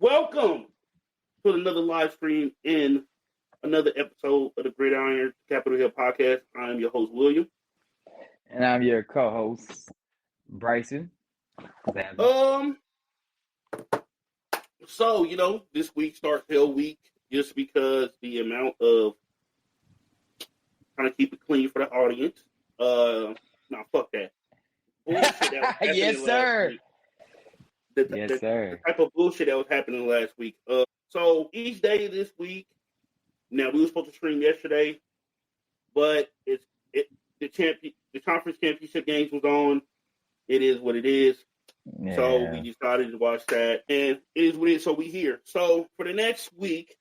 Welcome to another live stream in another episode of the Gridiron Capitol Hill podcast. I am your host, William. And I'm your co-host, Bryson. So, this week starts Hell Week just because the amount of trying to keep it clean for the audience. Fuck that. Bullshit that was happening Yes, sir. week. The type of bullshit that was happening last week. So each day this week, now we were supposed to stream yesterday, but the conference championship games was on. It is what it is. Yeah. So we decided to watch that, and it is what it is. So we here. So for the next week,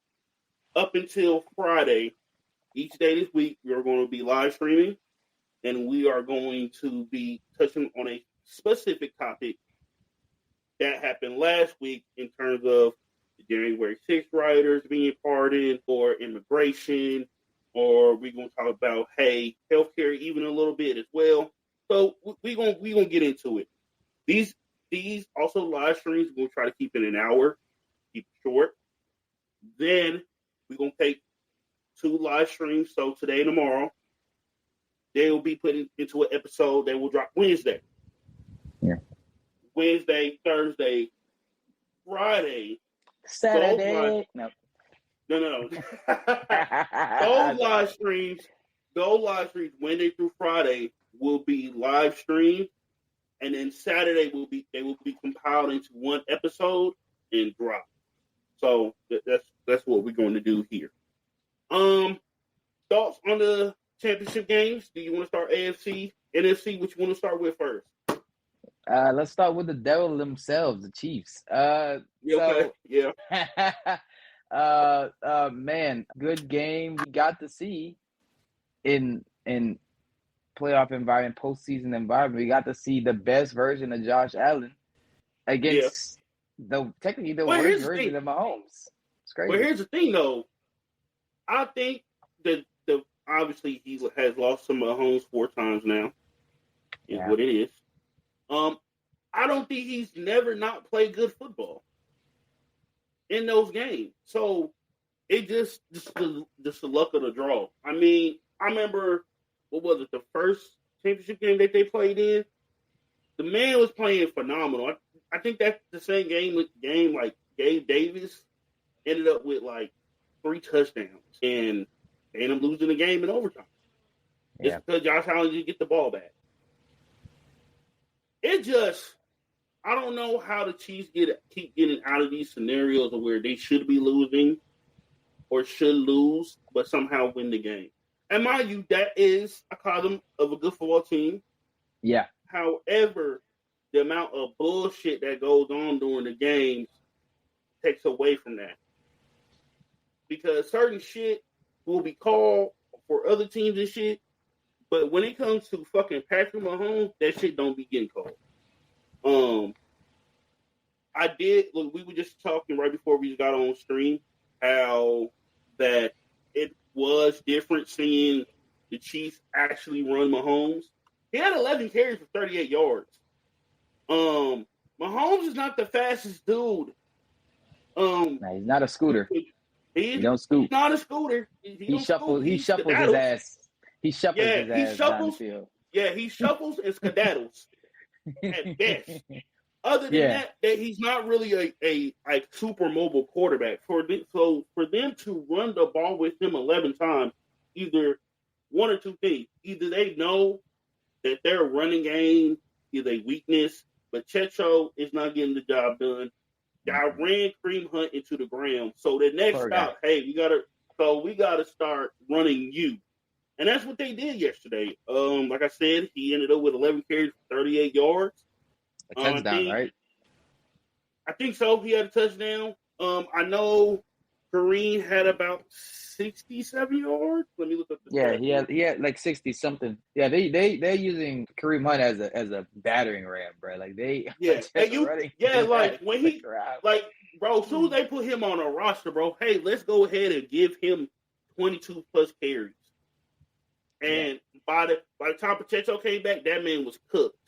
up until Friday, each day this week, we are going to be live streaming, and we are going to be touching on a specific topic that happened last week in terms of the January 6th rioters being pardoned, or immigration, or we're going to talk about, healthcare even a little bit as well. So we're gonna get into it. These also live streams, we're going to try to keep it an hour, keep it short. Then we're going to take 2 live streams, so today and tomorrow. They will be put into an episode that will drop Wednesday. Yeah. Wednesday, Thursday, Friday, Saturday. No. Those live streams Wednesday through Friday will be live streamed, and then Saturday they will be compiled into one episode and dropped. So that's what we're going to do here. Thoughts on the championship games? Do you want to start AFC, NFC? Which you want to start with first? Let's start with the devil themselves, the Chiefs. Man, good game we got to see in playoff environment, postseason environment. We got to see the best version of Josh Allen against the worst version of Mahomes. It's crazy. Well, here's the thing, though. I think that obviously he has lost some Mahomes 4 times now. Is what it is. I don't think he's never not played good football in those games. So it just the luck of the draw. I mean, I remember, what was it, the first championship game that they played in? The man was playing phenomenal. I think that's the same game like Gabe Davis ended up with like 3 touchdowns and they ended up losing the game in overtime. Yeah. It's because Josh Allen didn't get the ball back. I don't know how the Chiefs keep getting out of these scenarios of where they should be losing or should lose, but somehow win the game. And mind you, that is a column of a good football team. Yeah. However, the amount of bullshit that goes on during the games takes away from that. Because certain shit will be called for other teams and shit, but when it comes to fucking Patrick Mahomes, that shit don't be getting called. We were just talking right before we got on stream how that it was different seeing the Chiefs actually run Mahomes. He had 11 carries for 38 yards. Mahomes is not the fastest dude. He's not a scooter. He don't scoot. He's not a scooter. He shuffles his ass. He shuffles his ass down the field. Yeah, he shuffles and skedaddles at best. Other than that he's not really a super mobile quarterback. For them to run the ball with him 11 times, either one or two things. Either they know that their running game is a weakness, but Checho is not getting the job done. I ran Kareem Hunt into the ground. So the next stop, we gotta start running you. And that's what they did yesterday. Like I said, he ended up with 11 carries for 38 yards. A touchdown, right? I think so. He had a touchdown. I know Kareem had about 67 yards. Let me look up the he had like 60 something. Yeah, they're using Kareem Hunt as a battering ram, bro. Like when he bro, as soon as they put him on a roster, bro, hey, let's go ahead and give him 22 plus carries. And by the time Pacheco came back, that man was cooked.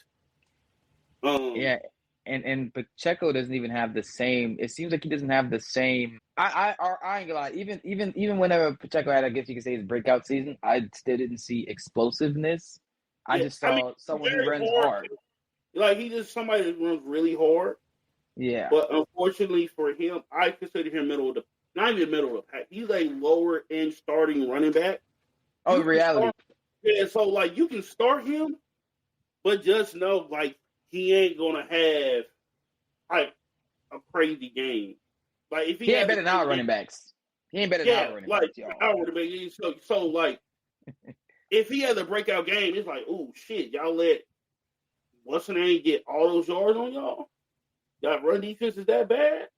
And Pacheco doesn't even have the same. It seems like he doesn't have the same. I ain't gonna lie. Even whenever Pacheco had, I guess you could say, his breakout season, I still didn't see explosiveness. I just saw someone who runs hard. Like, he's just somebody that runs really hard. Yeah. But unfortunately for him, I consider him not even middle of the pack. He's a lower end starting running back. Oh, in reality. So like, you can start him, but just know, like, he ain't gonna have like a crazy game. Like, if he ain't better than our running backs. He ain't better than our running backs, y'all. So like, if he has a breakout game, it's like, oh shit, y'all let what's the name get all those yards on y'all? Y'all run defense is that bad?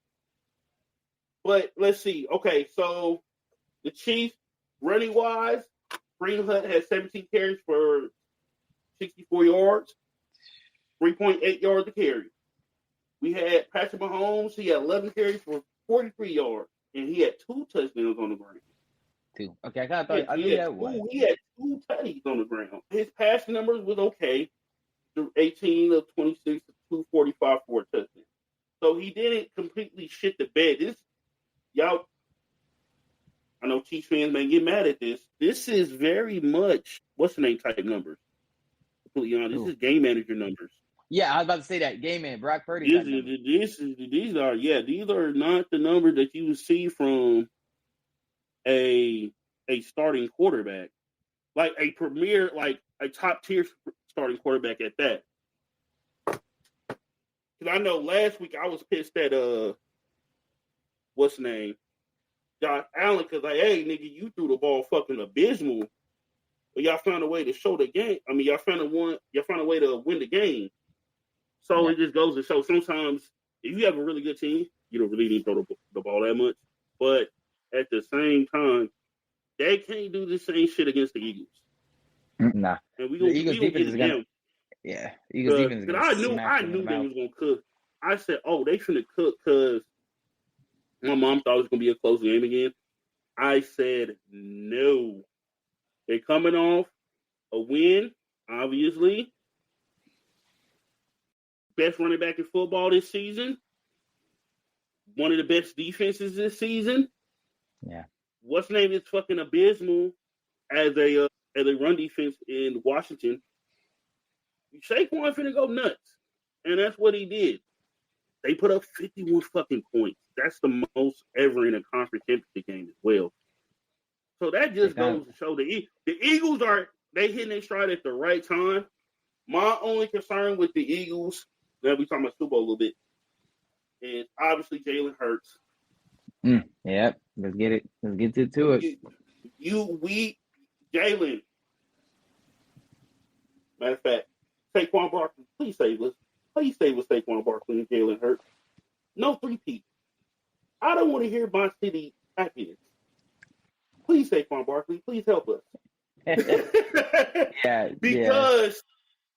But let's see. Okay, so the Chiefs, running wise, Green Hunt had 17 carries for 64 yards, 3.8 yards a carry. We had Patrick Mahomes. He had 11 carries for 43 yards, and he had 2 touchdowns on the ground. 2. Okay, I kind of thought he had one. He had 2 tutties on the ground. His passing numbers was okay. 18 of 26 to 245 for a touchdown. So he didn't completely shit the bed. Y'all, I know Chiefs fans may get mad at this. This is very much what's the name type numbers. Completely honest, this is game manager numbers. Yeah, I was about to say that. Game man, Brock Purdy. These are not the numbers that you would see from a starting quarterback, like a premier, like a top tier starting quarterback at that. Because I know last week I was pissed at what's the name, Josh Allen, because like, hey nigga, you threw the ball fucking abysmal, but y'all found a way to show the game. I mean, y'all found a way to win the game. So it just goes to show sometimes if you have a really good team, you don't really need to throw the ball that much. But at the same time, they can't do the same shit against the Eagles. Nah. And the Eagles defense is gonna. Yeah, Eagles defense is gonna. I knew they was gonna cook. I said, "Oh, they finna cook," because my mom thought it was gonna be a close game again. I said, "No, they're coming off a win, obviously. Best running back in football this season. One of the best defenses this season. Yeah. What's the name is fucking abysmal as a run defense in Washington. Saquon finna go nuts, and that's what he did. They put up 51 fucking points. That's the most ever in a conference championship game as well. So that just goes to show the Eagles they hitting their stride at the right time. My only concern with the Eagles, that we talking about Super Bowl a little bit, is obviously Jalen Hurts. Yep, let's get it. Let's get to it. Jalen. Matter of fact, Saquon Barkley, please save us. Please save us, Saquon Barkley and Jalen Hurts. No 3-peat. I don't want to hear my city happiness. Please, Saquon Barkley, please help us. Because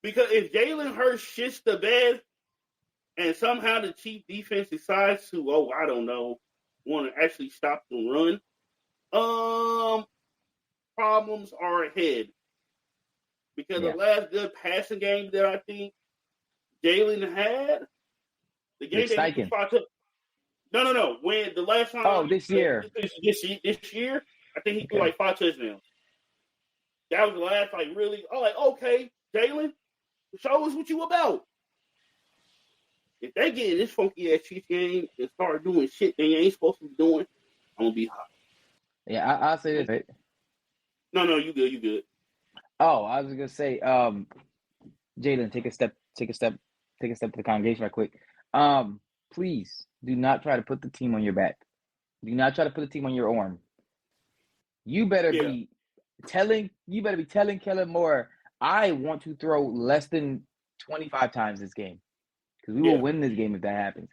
if Jalen Hurts shits the bed and somehow the Chief defense decides to, I don't know, want to actually stop the run, problems are ahead. Because the last good passing game that I think Jalen had, the game that he fought up. No. When the last time? Oh, this year. This year, I think he threw like 5 touchdowns. That was the last, like, really. Oh, like, okay, Jalen, show us what you about. If they get in this funky ass Chiefs game and start doing shit they ain't supposed to be doing, I'm gonna be hot. Yeah, I'll say this. Right? No, you good. Oh, I was gonna say, Jalen, take a step to the congregation right quick. Please do not try to put the team on your back. Do not try to put the team on your arm. You better be telling Kellen Moore, I want to throw less than 25 times this game, because we will win this game if that happens.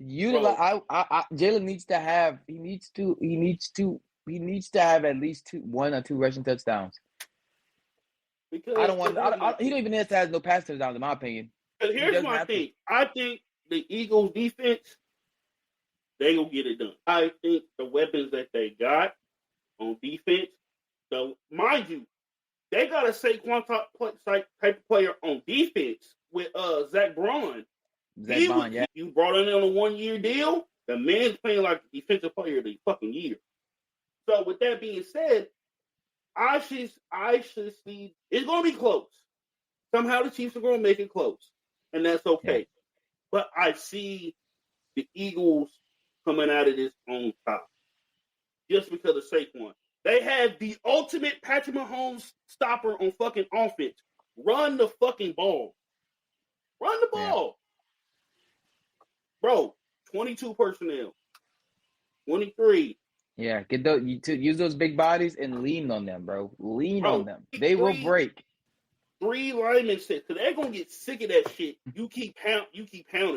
Jalen needs to have. He needs to have at least 1 or 2 rushing touchdowns. Because he don't even have to have no pass touchdowns, in my opinion. Here's my thing. I think the Eagles defense, they gonna get it done. I think the weapons that they got on defense, so mind you, they got a Saquon type of player on defense with Zach Braun. You brought him on a 1-year deal. The man's playing like the defensive player of the fucking year. So with that being said, I should see it's going to be close. Somehow the Chiefs are going to make it close, and that's okay. Yeah. But I see the Eagles coming out of this on top just because of Saquon. They have the ultimate Patrick Mahomes stopper on fucking offense. Run the fucking ball. Run the ball. Yeah. Bro, 22 personnel. 23. Yeah, use those big bodies and lean on them, bro. Lean on them. They will break. 3 linemen sets, because they're going to get sick of that shit. You keep pounding.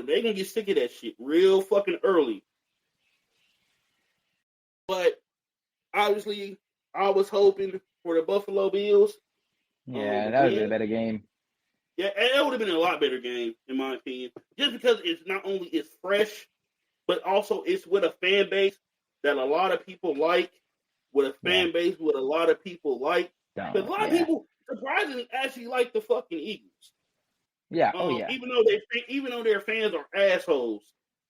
They're going to get sick of that shit real fucking early. But obviously, I was hoping for the Buffalo Bills. Yeah, that would have been a better game. Yeah, it would have been a lot better game, in my opinion. Just because it's not only it's fresh, but also it's with a fan base that a lot of people like, with a fan base with a lot of people like. Because a lot of people surprisingly actually like the fucking Eagles. Yeah, Even though their fans are assholes.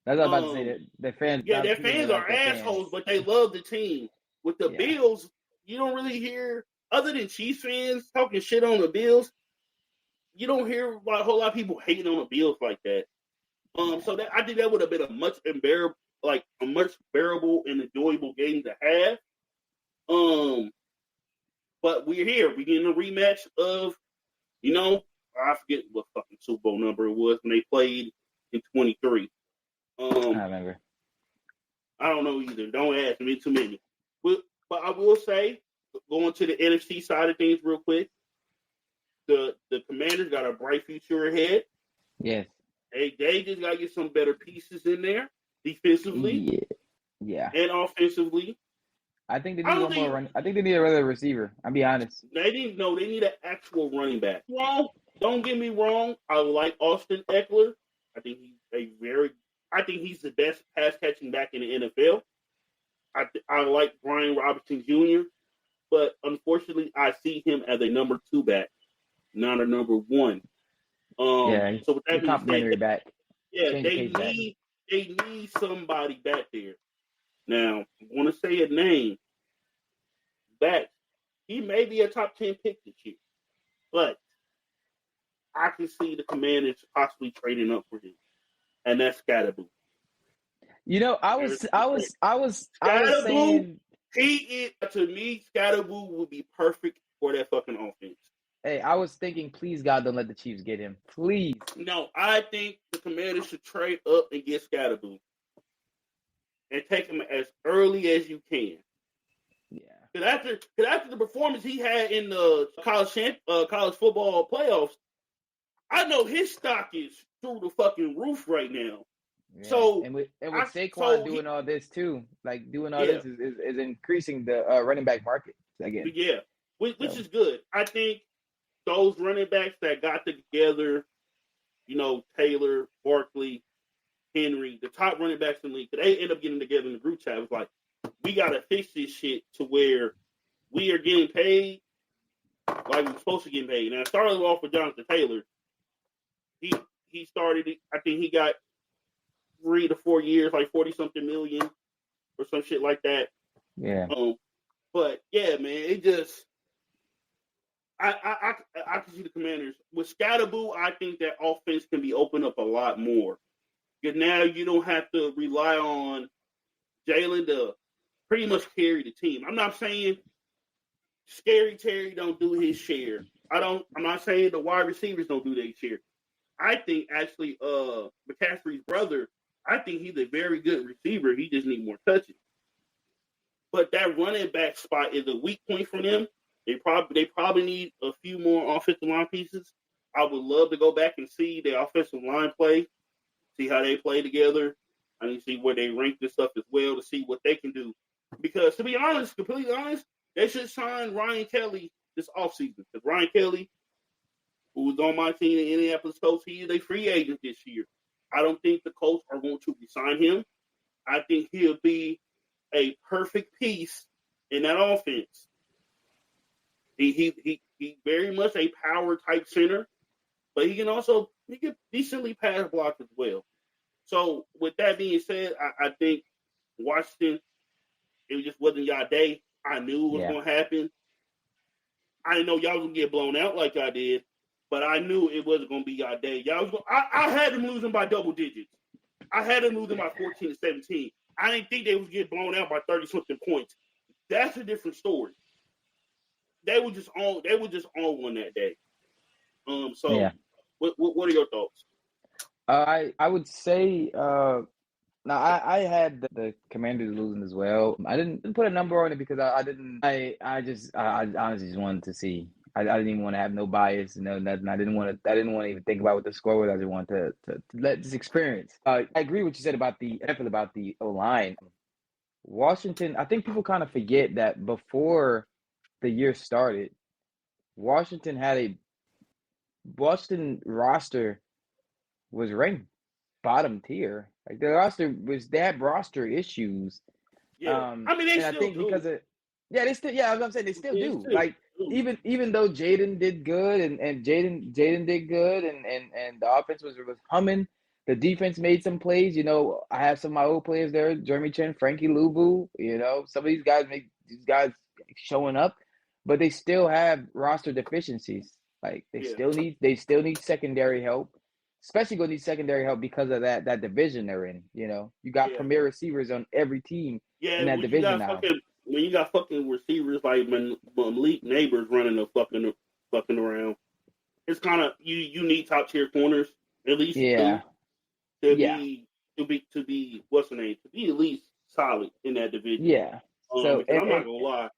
That's what I was about to say. Their fans. Yeah, their fans are assholes, but they love the team. With the Bills, you don't really hear, other than Chiefs fans talking shit on the Bills, you don't hear a whole lot of people hating on the Bills like that. So that I think that would have been a much bearable and enjoyable game to have. But we're here. We're getting a rematch of, I forget what fucking Super Bowl number it was when they played in 23. I remember. I don't know either. Don't ask me too many. But I will say, going to the NFC side of things real quick, the Commanders got a bright future ahead. Yes. They just got to get some better pieces in there defensively. Yeah. And offensively. I think they need one more run. I think they need another receiver. I'll be honest. They need an actual running back. Well, don't get me wrong. I like Austin Eckler. I think he's the best pass catching back in the NFL. I like Brian Robinson Jr., but unfortunately, I see him as a number 2 back, not a number 1. So with that being said, back. Yeah, they need somebody back there. Now, I want to say a name. Back, he may be a top 10 pick this year, but I can see the Commanders possibly trading up for him, and that's Scatterboo. I was saying he is, to me, Scatterboo would be perfect for that fucking offense. Hey, I was thinking, please God, don't let the Chiefs get him. Please. No, I think the Commanders should trade up and get Scatterboo and take him as early as you can. Yeah. Because after the performance he had in the college football playoffs, I know his stock is through the fucking roof right now. Yeah. So and with Saquon doing all this too, like doing all this is increasing the running back market again. Yeah, which is good. I think those running backs that got together, Taylor, Barkley, Henry, the top running backs in the league, they end up getting together in the group chat. It was like, we got to fix this shit to where we are getting paid like we're supposed to get paid. Now, starting off with Jonathan Taylor, he started, I think he got 3 to 4 years, like 40-something million or some shit like that. Yeah. But, yeah, man, it just, I can see the Commanders. With Scatterboo, I think that offense can be opened up a lot more. Because now you don't have to rely on Jalen to pretty much carry the team. I'm not saying Scary Terry don't do his share. I'm not saying the wide receivers don't do their share. I think actually McCaffrey's brother, I think he's a very good receiver. He just needs more touches. But that running back spot is a weak point for them. They probably need a few more offensive line pieces. I would love to go back and see their offensive line play, see how they play together. I need to see where they rank this stuff as well to see what they can do. Because to be honest, completely honest, they should sign Ryan Kelly this offseason. Because Ryan Kelly, who was on my team in Indianapolis Colts, he is a free agent this year. I don't think the Colts are going to resign him. I think he'll be a perfect piece in that offense. He very much a power type center, but he can also He could decently pass block as well. So with that being said, I think Washington, it just wasn't y'all day. I knew it was going to happen. I didn't know y'all was going to get blown out like y'all did, but I knew it wasn't going to be y'all day. I had them losing by double digits. I had them losing by 14-17. I didn't think they was get blown out by 30-something points. That's a different story. They were just on one that day. What are your thoughts? I would say now I had the Commanders losing as well. I didn't put a number on it because I honestly just wanted to see. I didn't even want to have no bias, nothing. I didn't want to even think about what the score was. I just wanted to let this experience. I agree with what you said about the O-line. Washington, I think people kind of forget that before the year started, Washington roster was ranked bottom tier. Like they had roster issues. Yeah, I mean they still do. I'm saying they still do. Like even though Jaden did good and Jaden did good and the offense was humming, the defense made some plays. I have some of my old players there, Jeremy Chin, Frankie Luvu. Some of these guys showing up, but they still have roster deficiencies. Like they still need secondary help. Especially going to need secondary help because of that division they're in. You got premier receivers on every team in that division now. When you got fucking receivers like Malik Neighbors running the fucking around, it's kind of you need top tier corners at least. To be what's the name? To be at least solid in that division. Yeah. I'm not gonna lie.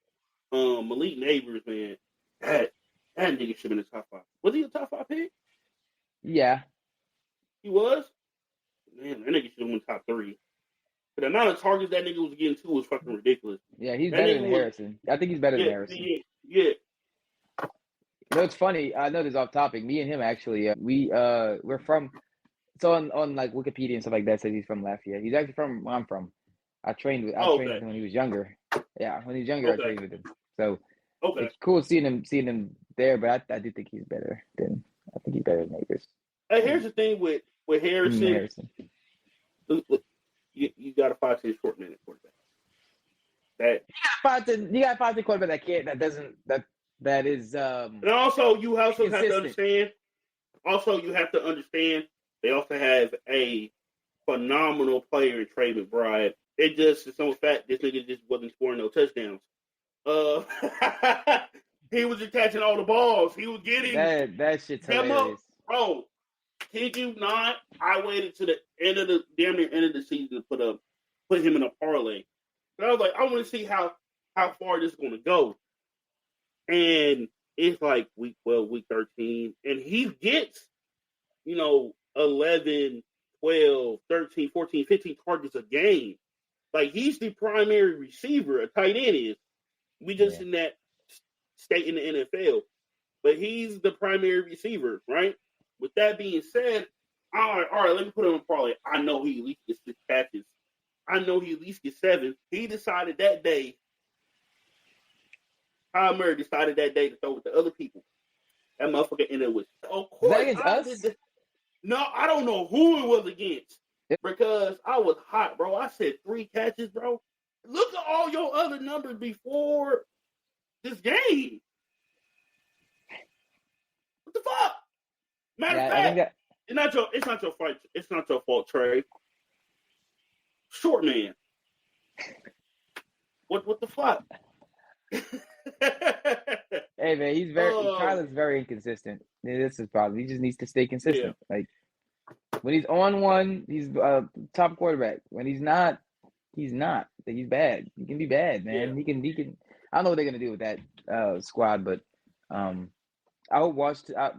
Malik Neighbors, man, that nigga should have been in the top 5. Was he a top 5 pick? Yeah. He was? Man, that nigga should have won top 3. But the amount of targets that nigga was getting to was fucking ridiculous. Yeah, he's better than Harrison. I think he's better than Harrison. Yeah. It's funny. I know this is off topic. Me and him actually, we're from. So on like Wikipedia and stuff like that says he's from Lafayette. He's actually from where I'm from. I trained with him when he was younger. Yeah, when he was younger, I trained with him. So it's cool seeing him there. But I do think he's better than Neighbors. Hey, here's the thing with Harrison. You got a 5'10" short man at quarterback. You got a 5'10" quarterback that is. And also you have to understand. They also have a phenomenal player in Trey McBride. It just is some fact this nigga just wasn't scoring no touchdowns. He was just catching all the balls. He was getting that shit's hilarious, bro. Kid you not? I waited to the end of the season to put him in a parlay. But I was like, I want to see how far this is going to go. And it's like week 12, week 13, and he gets, 11, 12, 13, 14, 15 targets a game. Like he's the primary receiver. A tight end is. We just in that state in the NFL, but he's the primary receiver, right? With that being said, all right, let me put him in parlay. I know he at least gets 6 catches. I know he at least gets 7. He decided that day. Kyle Murray decided that day to throw with the other people. That motherfucker ended with. Of course, no, I don't know who it was against because I was hot, bro. I said 3 catches, bro. Look at all your other numbers before this game. What the fuck? Matter of fact, it's not your fault. It's not your fault, Trey. Short man. What the fuck? Hey man, Kyler's very inconsistent. This is the problem. He just needs to stay consistent. Yeah. Like when he's on one, he's a top quarterback. When he's not, he's not. He's bad. He can be bad, man. Yeah. He can. I don't know what they're gonna do with that squad, but I hope Washington. I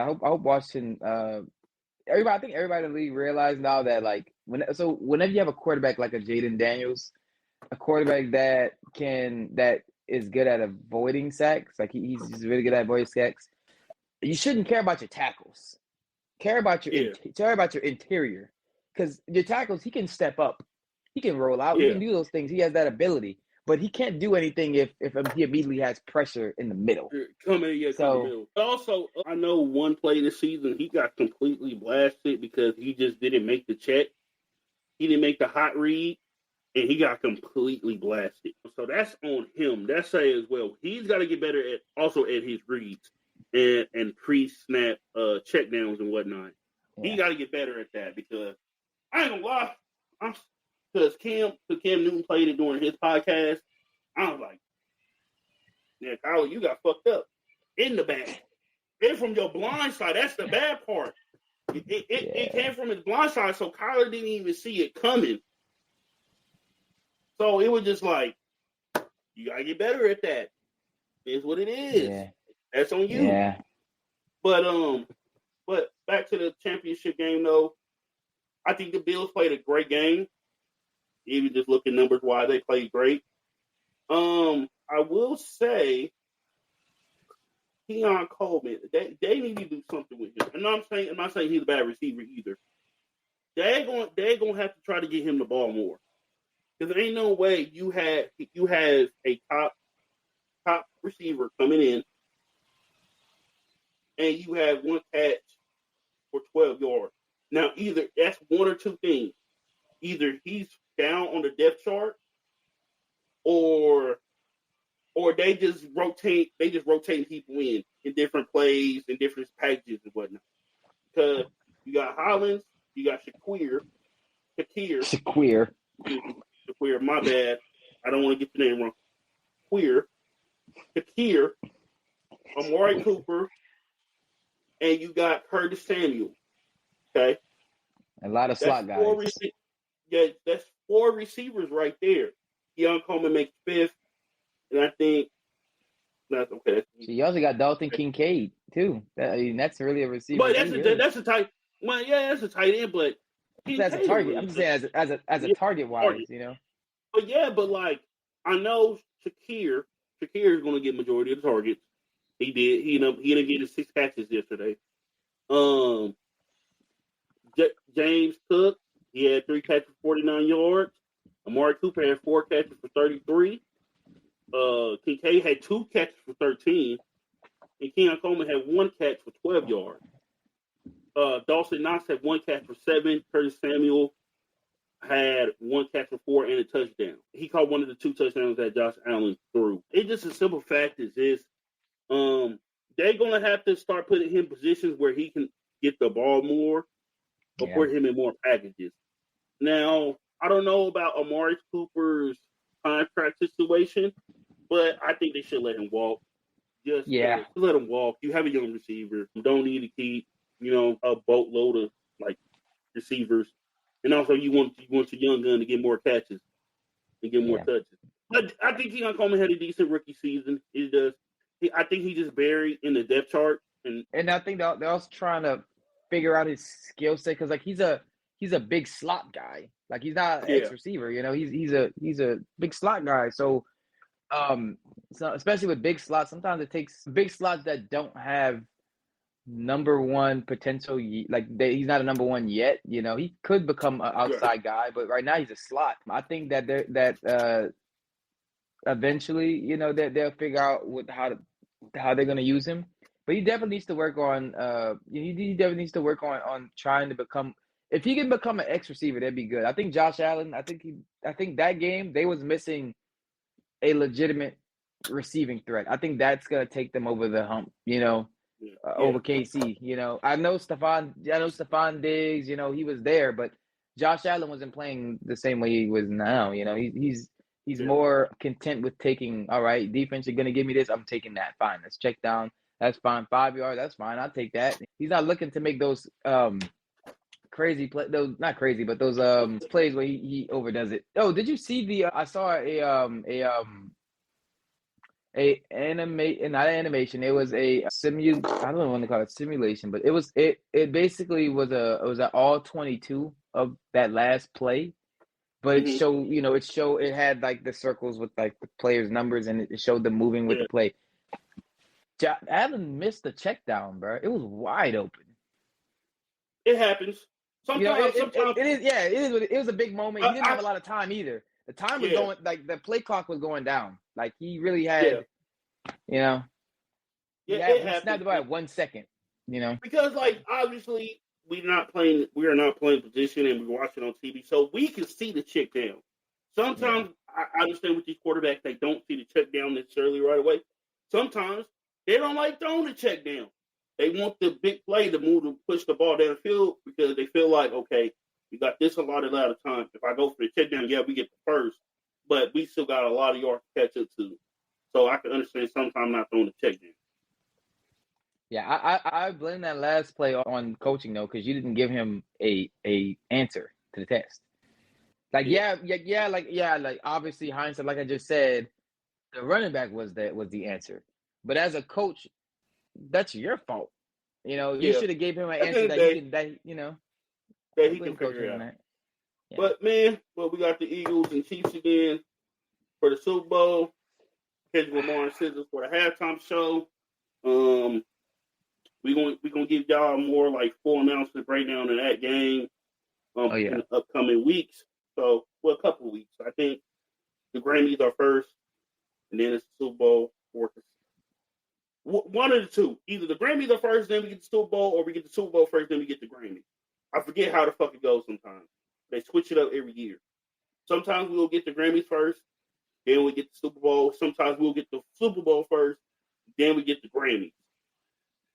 hope Washington. I think everybody in the league realized now that whenever you have a quarterback like a Jaden Daniels, a quarterback that is good at avoiding sacks, like he's really good at avoiding sacks, you shouldn't care about your tackles. Care about your interior, because your tackles, he can step up, he can roll out, he can do those things. He has that ability. but he can't do anything if he immediately has pressure in the middle. Come in the middle. Also, I know one play this season, he got completely blasted because he just didn't make the check. He didn't make the hot read, and he got completely blasted. So that's on him. That's say as well. He's got to get better at his reads and pre-snap checkdowns and whatnot. Yeah. He got to get better at that because I ain't gonna lie. Because Cam Newton played it during his podcast. I was like, yeah, Kyle, you got fucked up in the back. And from your blind side, that's the bad part. It came from his blind side, so Kyler didn't even see it coming. So it was just like, you gotta get better at that. It's what it is. Yeah. That's on you. Yeah. But back to the championship game though, I think the Bills played a great game. Even just looking numbers wise, they played great. I will say, Keon Coleman, they need to do something with him. And I'm not saying he's a bad receiver either. They're gonna have to try to get him the ball more. Because there ain't no way you have a top receiver coming in and you have one catch for 12 yards. Now, either that's one or two things. Either he's down on the depth chart, or they just rotate people in different plays and different packages and whatnot. Because you got Hollins, you got Shakir, my bad. I don't want to get the name wrong. Shakir, Amari Cooper, and you got Curtis Samuel. Okay? A lot of slot guys. That's 4 receivers right there. Keon Coleman makes 5th, and I think that's okay. So you also got Dalton Kincaid too. That's really a receiver. But that's a tight. Well, yeah, that's a tight end, but that's a target. I'm just saying as a target wise, you know. But like I know Shakir is going to get majority of the targets. He did. He didn't get his 6 catches yesterday. James Cook, he had 3 catches for 49 yards. Amari Cooper had 4 catches for 33. Kincaid had 2 catches for 13. And Keon Coleman had 1 catch for 12 yards. Dawson Knox had 1 catch for 7. Curtis Samuel had 1 catch for 4 and a touchdown. He caught one of the 2 touchdowns that Josh Allen threw. It's just a simple fact is this. They're going to have to start putting him in positions where he can get the ball more or put him in more packages. Now, I don't know about Amari Cooper's contract situation, but I think they should let him walk. Just let him walk. You have a young receiver. You don't need to keep, a boatload of receivers. And also, you want your young gun to get more catches and get more touches. But I think Keon Coleman had a decent rookie season. He does. I think he just buried in the depth chart. And I think they're also trying to figure out his skill set because he's a big slot guy. Like he's not an ex receiver, He's a big slot guy. So especially with big slots, sometimes it takes big slots that don't have number one potential. He's not a number one yet. He could become an outside guy, but right now he's a slot. I think that eventually, they'll figure out how they're going to use him. But he definitely needs to work on. He definitely needs to work on trying to become. If he can become an X receiver, that'd be good. I think Josh Allen. I think that game they was missing a legitimate receiving threat. I think that's gonna take them over the hump. Over KC. I know Stephon Diggs. He was there, but Josh Allen wasn't playing the same way he was now. He's more content with taking. All right, defense, you're gonna give me this. I'm taking that. Fine, let's check down. That's fine. 5 yards. That's fine. I'll take that. He's not looking to make those crazy play. Those not crazy, but those plays where he overdoes it. Oh, did you see I saw not an animation. It was a I don't know what to call it, simulation, but it basically was an all 22 of that last play. But it showed, it had the circles with the players' numbers, and it showed them moving with the play. Allen missed the check down, bro. It was wide open. It happens. Sometimes it is. Yeah, it is. It was a big moment. He didn't have a lot of time either. The time was going, like, the play clock was going down. Like, he really had, you know, he snapped about 1 second, you know. Because, like, obviously, we are not playing position, and we're watching on TV, so we can see the check down. Sometimes, I understand with these quarterbacks, they don't see the check down necessarily right away. Sometimes, they don't like throwing the check down. They want the big play to move to push the ball down the field because they feel like, okay, we got this allotted out of time. If I go for the check down, we get the first, but we still got a lot of yards to catch up to. So I can understand sometimes not throwing the check down. Yeah, I blame that last play on coaching though, because you didn't give him a answer to the test. Like like obviously hindsight, like I just said, the running back was the answer. But as a coach, that's your fault. You know, you should have gave him an answer that he can figure out. Yeah. But man, we got the Eagles and Chiefs again for the Super Bowl. Kendrick Lamar and Scissors for the halftime show. We're gonna give y'all more like full announcement breakdown of that game in the upcoming weeks. So, a couple of weeks. I think the Grammys are first, and then it's the Super Bowl. One of the two. Either the Grammys are first, then we get the Super Bowl, or we get the Super Bowl first, then we get the Grammy. I forget how the fuck it goes sometimes. They switch it up every year. Sometimes we'll get the Grammys first, then we get the Super Bowl. Sometimes we'll get the Super Bowl first, then we get the Grammys.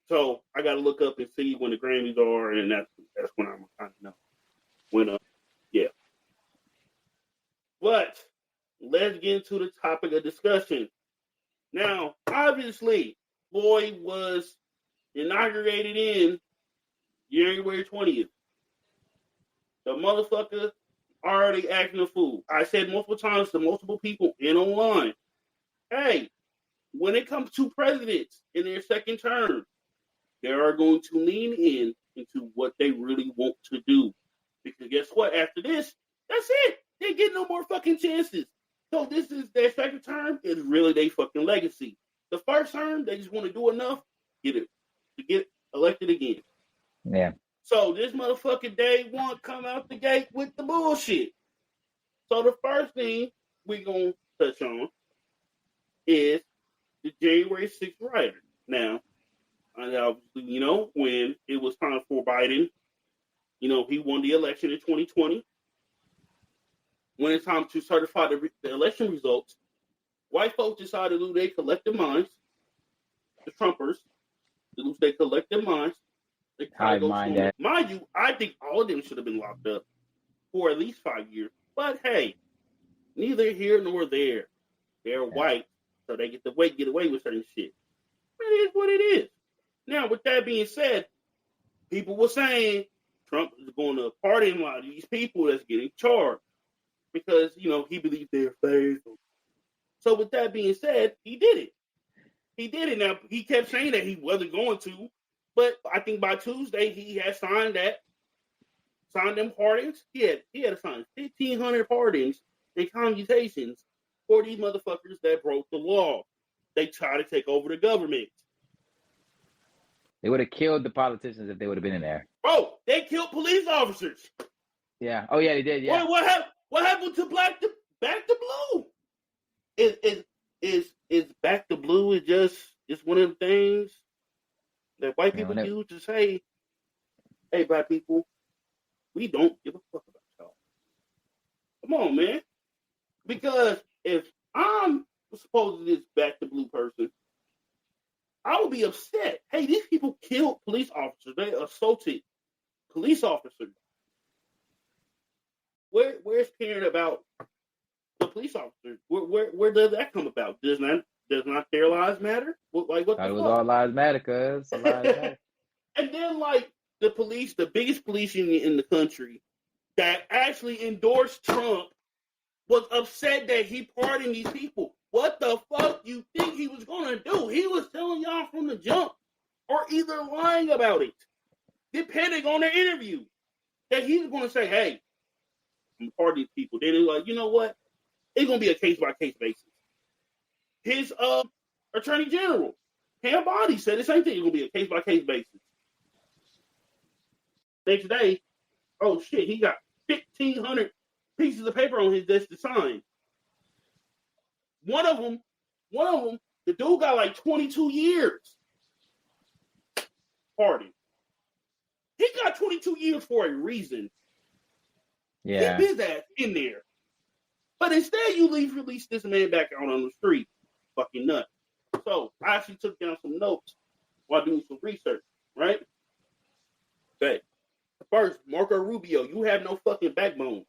So I got to look up and see when the Grammys are, and that's when I'm kind of know. But let's get into the topic of discussion. Now, obviously, Floyd was inaugurated in January 20th. The motherfucker already acting a fool. I said multiple times to multiple people in online, hey, when it comes to presidents in their second term, they are going to lean into what they really want to do. Because guess what? After this, that's it. They get no more fucking chances. So this is their second term is really their fucking legacy. The first term, they just want to do enough to get elected again. Yeah. So this motherfucking day one come out the gate with the bullshit. So the first thing we're going to touch on is the January 6th riot. Now, obviously, when it was time for Biden, he won the election in 2020. When it's time to certify the election results, white folks decided to lose their collective minds. The Trumpers lose their collective minds. Mind you, I think all of them should have been locked up for at least 5 years. But hey, neither here nor there. They're white, so they get away with certain shit. It is what it is. Now, with that being said, people were saying Trump is going to pardon a lot of these people that's getting charged because, he believes they're faithful. So with that being said, he did it. Now, he kept saying that he wasn't going to, but I think by Tuesday he had signed them pardons. He had signed 1,500 pardons and commutations for these motherfuckers that broke the law. They tried to take over the government. They would have killed the politicians if they would have been in there. Bro, they killed police officers. Yeah. Oh yeah, they did. Yeah. What happened to Back to Blue? Is Back to Blue is just one of the things that white people use to say, hey, black people, we don't give a fuck about y'all. Come on, man. Because if I'm supposedly this Back to Blue person, I would be upset. Hey, these people killed police officers. They assaulted police officers. Where's caring about the police officers? Where does that come about? Does not their lives matter? What the fuck? It was all lives matter, cuz. And then the biggest police union in the country that actually endorsed Trump was upset that he pardoned these people. What the fuck you think he was going to do? He was telling y'all from the jump or either lying about it, depending on the interview, that he's going to say, hey, I'm pardoning these people. Then they're like, you know what? It's going to be a case-by-case basis. His attorney general, Pam Bondi, said the same thing. It's going to be a case-by-case basis. Next day, oh shit, he got 1,500 pieces of paper on his desk to sign. One of them, the dude got like 22 years. Pardon. He got 22 years for a reason. Yeah. Keep his ass in there. But instead, you release this man back out on the street. Fucking nut. So, I actually took down some notes while doing some research, right? Okay. First, Marco Rubio, you have no fucking backbone.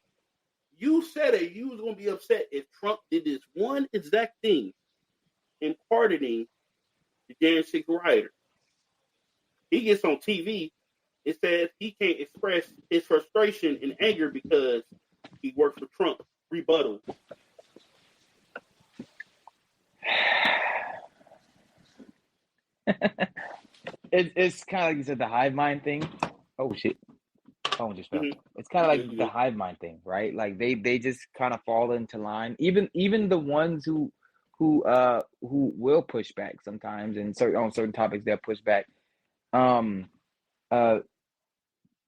You said it. You was going to be upset if Trump did this one exact thing in pardoning the Jan 6 rioter. He gets on TV. It says he can't express his frustration and anger because he works for Trump. Rebuttal. It's kind of like you said, the hive mind thing. Oh shit. Phone just fell. Mm-hmm. It's kind of like the hive mind thing, right? Like they just kind of fall into line. Even the ones who will push back sometimes and on certain topics they'll push back.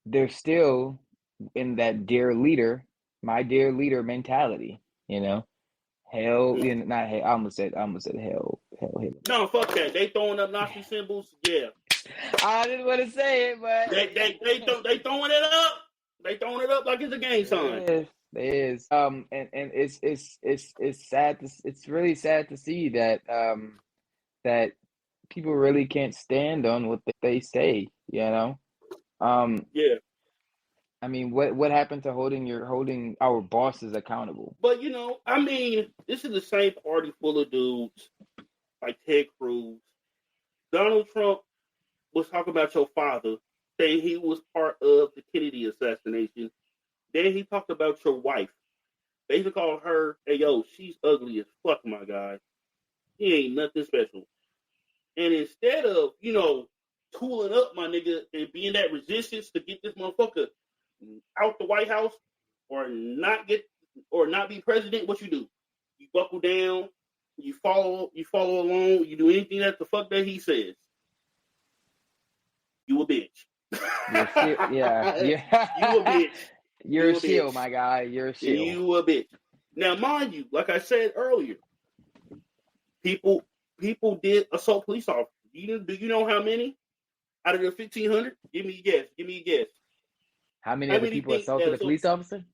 They're still in that my dear leader mentality, you know. Hell, you know, not hell. I almost said hell. No, fuck that. They throwing up Nazi symbols. Yeah. I didn't want to say it, but they throwing it up. They throwing it up like it's a gang sign. It is. And it's sad. It's really sad to see that that people really can't stand on what they say. You know. Yeah. I mean, what happened to holding our bosses accountable? But you know, I mean, this is the same party full of dudes like Ted Cruz. Donald Trump was talking about your father, saying he was part of the Kennedy assassination. Then he talked about your wife. Basically called her, hey yo, she's ugly as fuck, my guy. He ain't nothing special. And instead of, you know, tooling up my nigga and being that resistance to get this motherfucker out the White House or not be president, what you do? You buckle down, you follow along, you do anything that the fuck that he says. You a bitch. Yeah. You a bitch. You're a shield, my guy. You're a shield. You a bitch. Now, mind you, like I said earlier, people did assault police officers. Do you know how many out of the 1,500? Give me a guess. How many other people assaulted a police officer?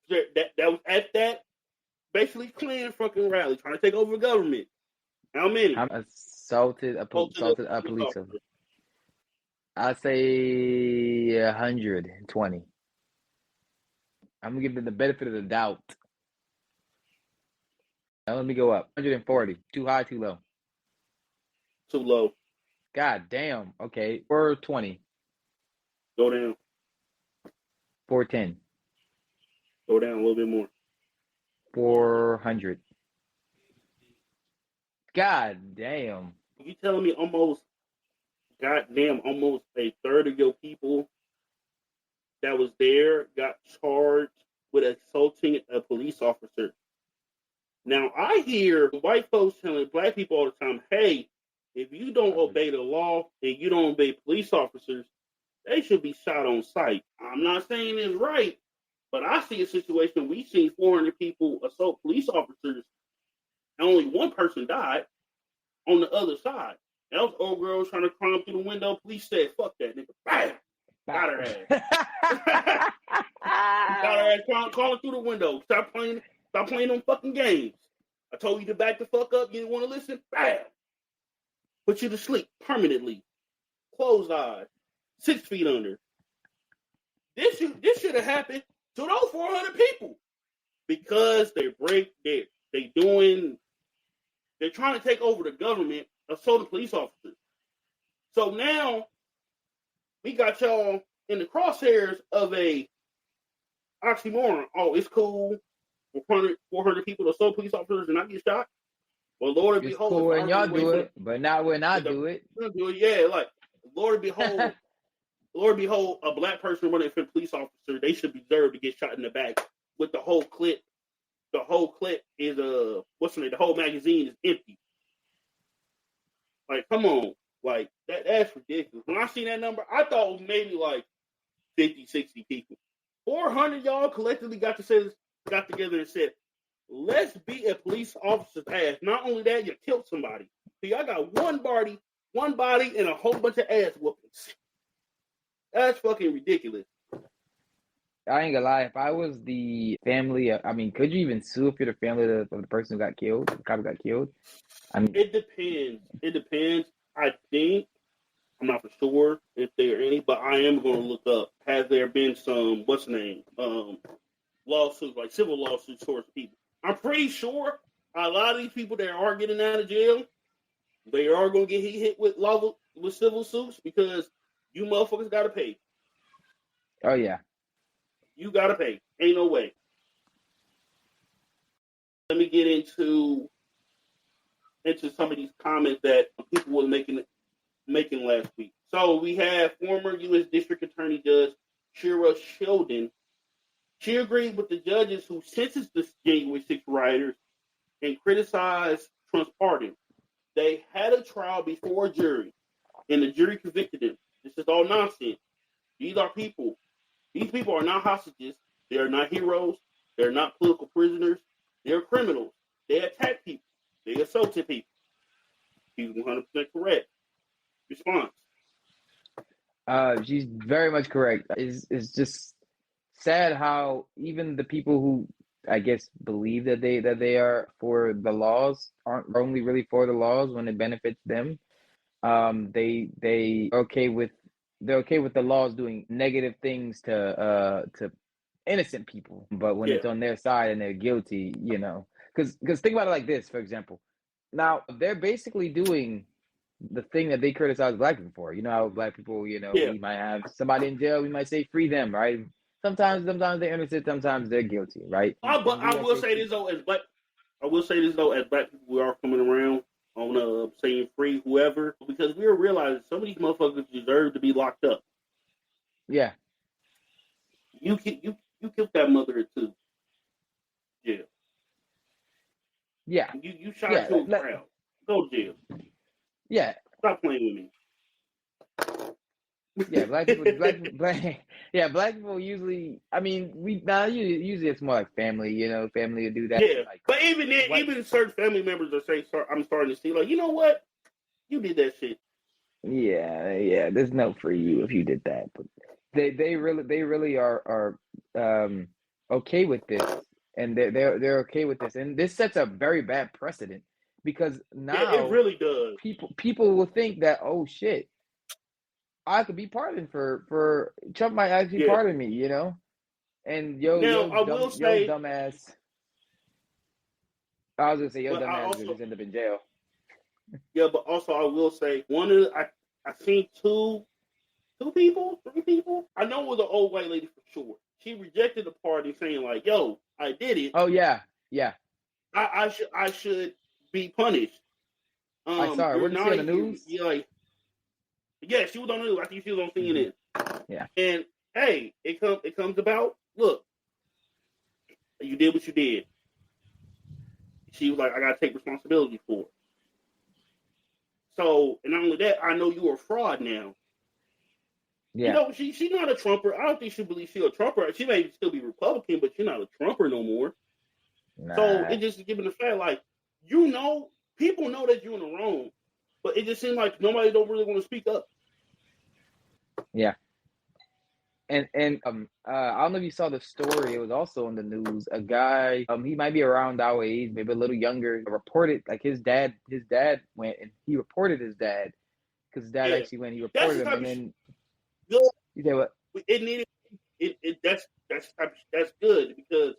That was at that basically Klan fucking rally trying to take over the government. How many? Assaulted a police officer. I'd say 120. I'm gonna give them the benefit of the doubt. Now let me go up. 140. Too high, too low? Too low. God damn. Okay. 420. Go down. 410. Go down a little bit more. 400. God damn. You telling me almost a third of your people that was there got charged with assaulting a police officer? Now, I hear white folks telling black people all the time, hey, if you don't obey the law and you don't obey police officers, they should be shot on sight. I'm not saying it's right, but I see a situation. We've seen 400 people assault police officers, and only one person died on the other side. That was old girl trying to climb through the window. Police said, fuck that nigga. Bam! Got her ass. Got her ass crawling through the window. Stop playing them fucking games. I told you to back the fuck up. You didn't want to listen. Bam! Put you to sleep permanently. Closed eyes. 6 feet under. This should have happened to those 400 people because they're trying to take over the government, assaulting police officers. So now we got y'all in the crosshairs of a oxymoron. Oh, it's cool. 400 people assault police officers and not get shot. Well, Lord behold, cool when y'all do it, but not when I do it. Yeah, like Lord behold, a black person running for a police officer, they should deserve to get shot in the back with the whole clip. The whole clip is the whole magazine is empty. Like, come on. Like, that's ridiculous. When I seen that number, I thought it was maybe like 50, 60 people. 400 y'all collectively got to say this. got together and said, let's beat a police officer's ass. Not only that, you killed somebody. So y'all got one body, and a whole bunch of ass whoopings. That's fucking ridiculous. I ain't gonna lie. If I was the family, I mean, could you even sue if you're the family of the person who got killed, the cop who got killed? I mean, it depends. It depends. I think, I'm not for sure if there are any, but I am going to look up. Has there been some, lawsuits, like civil lawsuits towards people? I'm pretty sure a lot of these people that are getting out of jail, they are going to get hit with civil suits because you motherfuckers got to pay. Oh, yeah. You got to pay. Ain't no way. Let me get into some of these comments that people were making last week. So we have former U.S. District Attorney Judge Shira Sheldon. She agreed with the judges who sentenced the January 6th rioters and criticized Trump's pardon. They had a trial before a jury, and the jury convicted them. This is all nonsense. These are people. These people are not hostages. They are not heroes. They are not political prisoners. They are criminals. They attack people. They assaulted people. He's 100% correct. Response. She's very much correct. It's just sad how even the people who I guess believe that they are for the laws aren't only really for the laws when it benefits them. They're okay with the laws doing negative things to innocent people, but when it's on their side and they're guilty, because think about it like this, for example. Now they're basically doing the thing that they criticize black people for. You know how black people, we might have somebody in jail, we might say free them, right? Sometimes they're innocent, sometimes they're guilty, right? But I will say this though, as black people, we are coming around on saying free whoever, because we are realizing some of these motherfuckers deserve to be locked up. Yeah. You killed that mother or two. Jail. Yeah. You shot to a crowd. Go to jail. Yeah. Stop playing with me. Yeah, black people usually. I mean, usually it's more like family. Family to do that. Yeah, like, but even then, even certain family members will say, "I'm starting to see, like, you know what, you did that shit." Yeah. There's no for you if you did that, but they really are okay with this, and they're okay with this, and this sets a very bad precedent because now it really does. People will think that, oh shit, I could be pardoned for Trump might actually pardon me, and dumbass. I was gonna say dumbass will just end up in jail. Yeah, but also I will say I seen three people. I know it was an old white lady for sure. She rejected the pardon, saying like, "Yo, I did it. Oh yeah. I should be punished." I saw her. Wasn't she on the news? Yeah, she was on the news. I think she was on CNN. Yeah. And hey, it comes about. Look, you did what you did. She was like, I gotta take responsibility for it. So, and not only that, I know you're a fraud now. Yeah. She's not a Trumper. I don't think she believes she's a Trumper. She may still be Republican, but she's not a Trumper no more. Nah. So it just given the fact, like, people know that you're in the wrong, but it just seems like nobody don't really want to speak up. Yeah. And I don't know if you saw the story. It was also on the news. A guy, he might be around our age, maybe a little younger, reported like his dad went and he reported his dad because his dad actually went. He reported him, and then you say what? It needed it. That's good because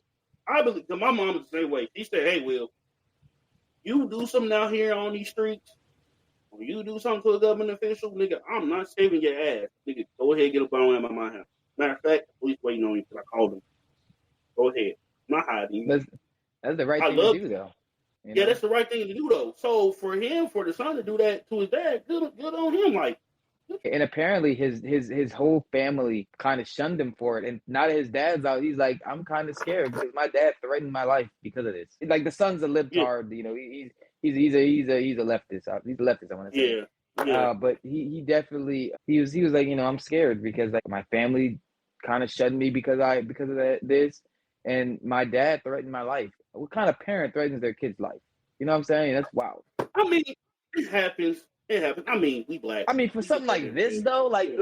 I believe. Cause my mom was the same way. She said, "Hey, Will, you do something out here on these streets, or you do something to a government official, nigga, I'm not saving your ass. Nigga, go ahead and get a bone out of my house. Matter of fact, police waiting on you because I called them. Go ahead. I'm not hiding. That's the right thing to do, though. Yeah, that's the right thing to do, though. So for the son to do that to his dad, good on him. Like, and apparently his whole family kind of shunned him for it. And now that his dad's out, he's like, I'm kind of scared because my dad threatened my life because of this. Like the son's a libtard, he's a leftist. He's a leftist, I want to say. Yeah. But he definitely he was like, I'm scared because like my family kind of shunned me because of this, and my dad threatened my life. What kind of parent threatens their kid's life? You know what I'm saying? That's wild. I mean, it happens. It happens. I mean, we black. I mean, for something like this though, it's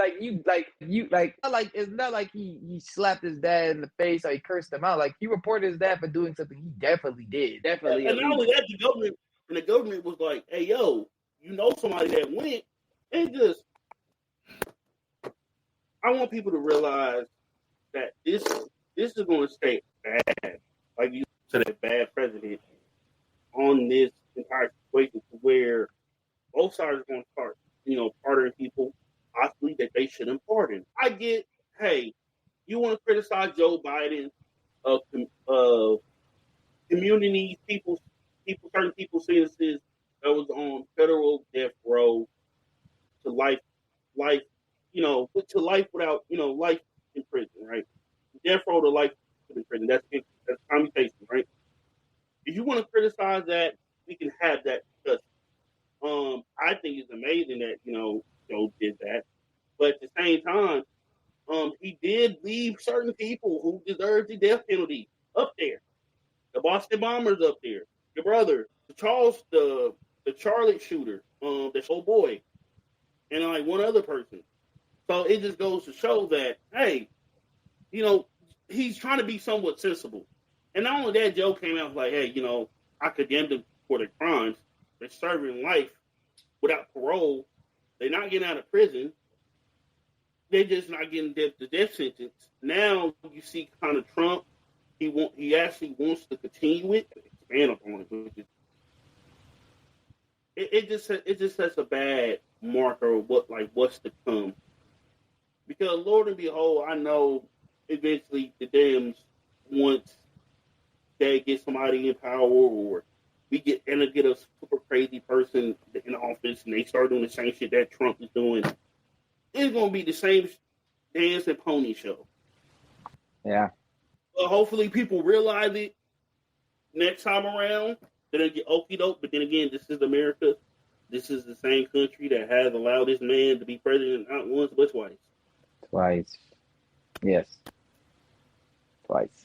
not like he slapped his dad in the face or he cursed him out. Like, he reported his dad for doing something he definitely did, definitely and illegal. not only that, the government was like, "Hey, yo, you know somebody that went," and just, I want people to realize that this is going to stay bad. Like you said, a bad president on this entire situation, to where both sides are going to start, pardoning people possibly that they shouldn't pardon. I get, hey, you want to criticize Joe Biden of community certain people sentences that was on federal death row to life, to life without, life in prison, right? Death row to life in prison. That's commutation, right? If you want to criticize that, we can have that discussion. I think it's amazing that Joe did that, but at the same time, he did leave certain people who deserve the death penalty up there. The Boston Bombers up there, your brother, the Charlotte shooter, the old boy, and like one other person. So it just goes to show that, hey, he's trying to be somewhat sensible. And not only that, Joe came out like, hey, I condemned them for their crimes. They're serving life without parole. They're not getting out of prison. They're just not getting the death sentence. Now you see kind of Trump. He actually wants to continue it, expand upon it. It just sets a bad marker of what's to come. Because Lord and behold, I know eventually the Dems, once they get somebody in power, or we get a super crazy person in office and they start doing the same shit that Trump is doing, it's gonna be the same dance and pony show. Yeah. Hopefully people realize it next time around. They don't get okie doke. But then again, this is America. This is the same country that has allowed this man to be president not once but twice. Twice. Yes. Twice.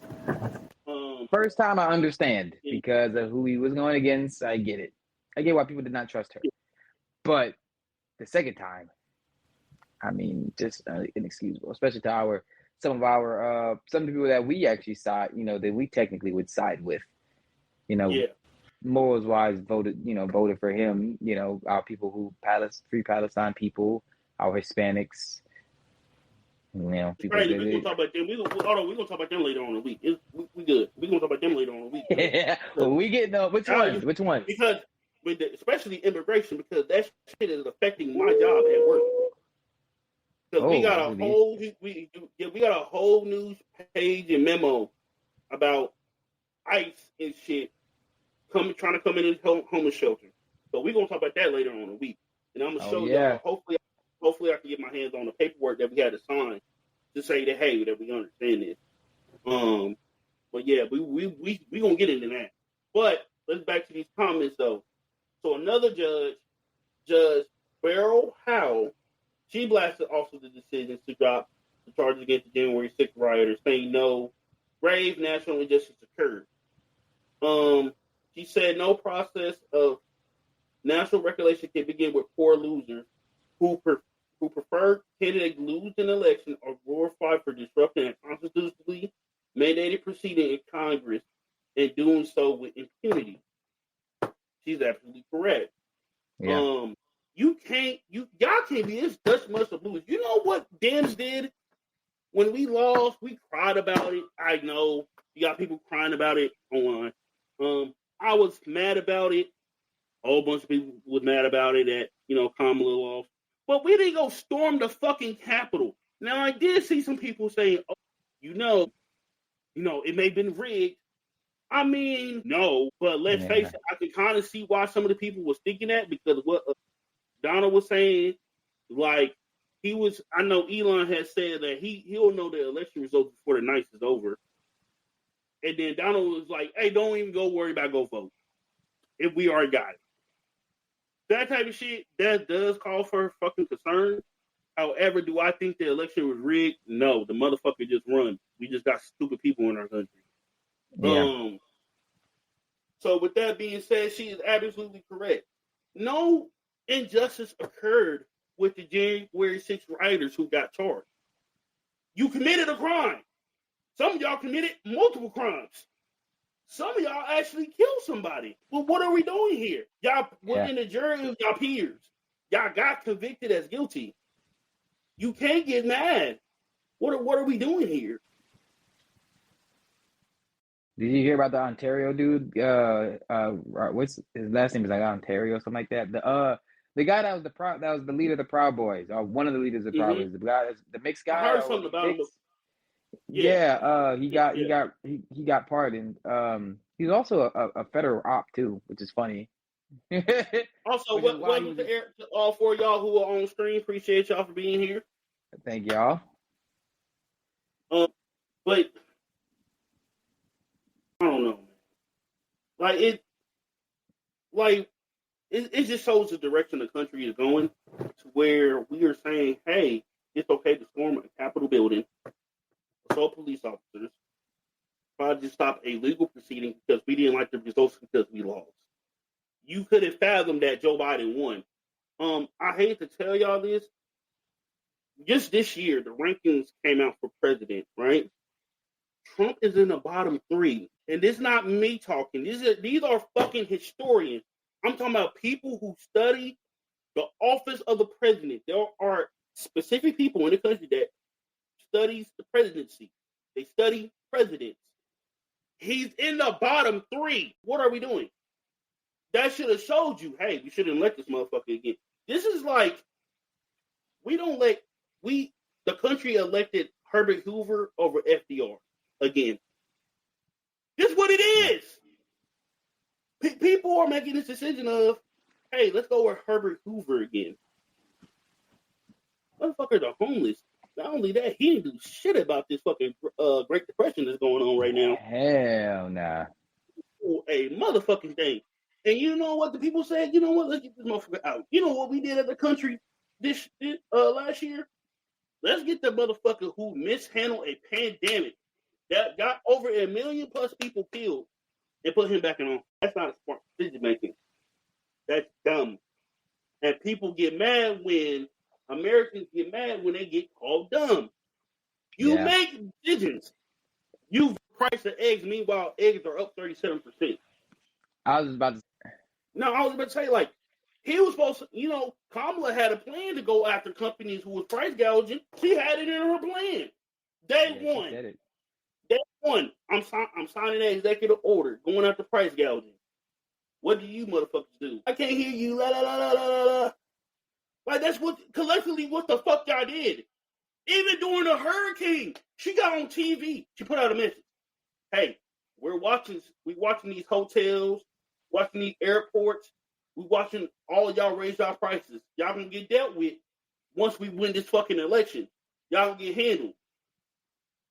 First time I understand because of who he was going against. I get it. I get why people did not trust her. But the second time, I mean, just inexcusable, especially to some of the people that we actually side, that we technically would side with, morals wise voted for him, our people who free Palestine people, our Hispanics, people. Right, we're gonna talk about them. We're gonna talk about them later on in the week. We good. We're gonna talk about them later on in the week. Yeah. Well, we get which one? Because especially immigration, because that shit is affecting my job at work. Because we got a whole news page and memo about ICE and shit trying to come in this homeless shelter. So we're gonna talk about that later on in the week, and I'm gonna show y'all. Hopefully I can get my hands on the paperwork that we had to sign to say that, hey, that we understand this. But yeah, we gonna get into that. But let's back to these comments though. So another Judge Beryl Howell, she blasted also the decisions to drop the charges against the January 6th rioters, saying no grave national injustice occurred. She said no process of national recollection can begin with poor losers who prefer candidate lose an election or glorify for disrupting a constitutionally mandated proceeding in Congress and doing so with impunity. She's absolutely correct. Yeah. Y'all can't be this Dutch mustard blues. You know what Dems did when we lost? We cried about it. I know you got people crying about it online. I was mad about it. A whole bunch of people was mad about it that Kamala lost. But we didn't go storm the fucking Capitol. Now I did see some people saying, "Oh, it may have been rigged." I mean, no, but let's face it, I can kind of see why some of the people was thinking that, because what Donald was saying, like I know Elon has said that he'll know the election results before the night is over. And then Donald was like, hey, don't even go worry about go vote if we already got it. That type of shit, that does call for fucking concern. However, do I think the election was rigged? No, the motherfucker just run. We just got stupid people in our country. Yeah. So with that being said, she is absolutely correct. No injustice occurred with the January 6th rioters who got charged. You committed a crime. Some of y'all committed multiple crimes. Some of y'all actually killed somebody. Well, what are we doing here? Y'all were in the jury of y'all peers. Y'all got convicted as guilty. You can't get mad. What are we doing here? Did you hear about the Ontario dude? What's his last name? Is like Ontario, something like that. The guy that was the leader of the Proud Boys, or one of the leaders of the Proud Boys. The guy, the mixed guy. I heard something about him. He got pardoned. He's also a federal op too, which is funny. Also, welcome to all four of y'all who are on screen. Appreciate y'all for being here. Thank y'all. But I don't know, man. It just shows the direction the country is going, to where we are saying, hey, it's okay to storm a Capitol building, assault police officers, try to stop a legal proceeding because we didn't like the results because we lost. You could have fathomed that Joe Biden won. I hate to tell y'all this. Just this year, the rankings came out for president, right? Trump is in the bottom 3. And this is not me talking. These are fucking historians. I'm talking about people who study the office of the president. There are specific people in the country that studies the presidency. They study presidents. He's in the bottom 3. What are we doing? That should have showed you, hey, we shouldn't elect this motherfucker again. This is like, the country elected Herbert Hoover over FDR again. This is what it is. People are making this decision of, hey, let's go with Herbert Hoover again. Motherfuckers are homeless. Not only that, he didn't do shit about this fucking Great Depression that's going on right now. Hell nah. A motherfucking thing. And you know what the people said? You know what? Let's get this motherfucker out. You know what we did as a country this last year? Let's get the motherfucker who mishandled a pandemic that got over 1 million plus people killed and put him back in on. That's not a smart decision making. That's dumb. And people get mad when Americans get mad when they get called dumb. You make decisions. You price the eggs. Meanwhile, eggs are up 37%. I was about to say, like, he was supposed to, Kamala had a plan to go after companies who was price gouging. She had it in her plan. Day one. I'm signing that executive order, going after price gouging. What do you motherfuckers do? I can't hear you. La la la la la la. Like, that's what collectively what the fuck y'all did. Even during the hurricane, she got on TV. She put out a message. Hey, we watching these hotels, watching these airports. We watching all of y'all raise y'all prices. Y'all gonna get dealt with once we win this fucking election. Y'all gonna get handled.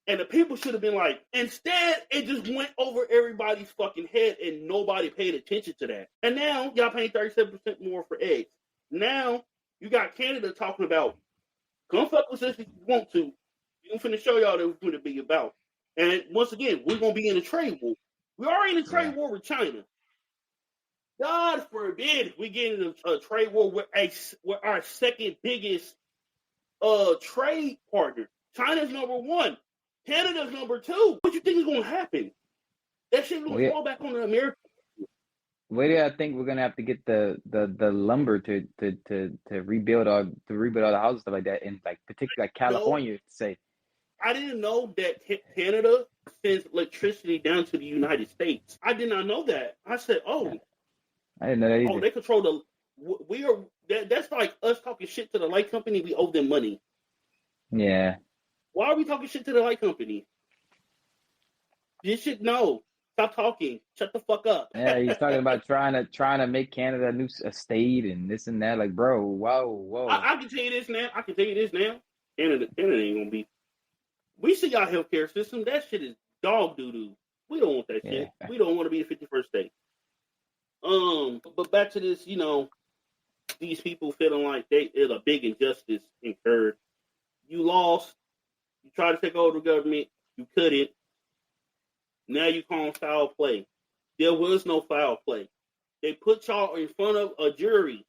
And the people should have been like, instead, it just went over everybody's fucking head and nobody paid attention to that. And now y'all paying 37% more for eggs. Now you got Canada talking about, come fuck with us if you want to. We're finna show y'all that we're gonna be about. And once again, we're gonna be in a trade war. We are in a trade war with China. God forbid we get in a trade war with our second biggest trade partner. China's number 1. Canada's number 2. What you think is going to happen? That shit going to fall back on the Americans. Where do I think we're gonna have to get the lumber to rebuild all the houses, stuff like that, in like particularly like California, say? I didn't know that Canada sends electricity down to the United States. I did not know that. I said, oh. I didn't know that either. Oh, they control that's like us talking shit to the light company. We owe them money. Yeah. Why are we talking shit to the light company? You should know. Stop talking. Shut the fuck up. Yeah, he's talking about trying to make Canada a state and this and that. Like, bro, whoa. I can tell you this now. Canada ain't gonna be. We see our healthcare system. That shit is dog doo doo. We don't want that shit. We don't want to be the 51st state. But back to this, these people feeling like there's a big injustice incurred. You lost. You tried to take over the government. You couldn't. Now you call foul play. There was no foul play. They put y'all in front of a jury.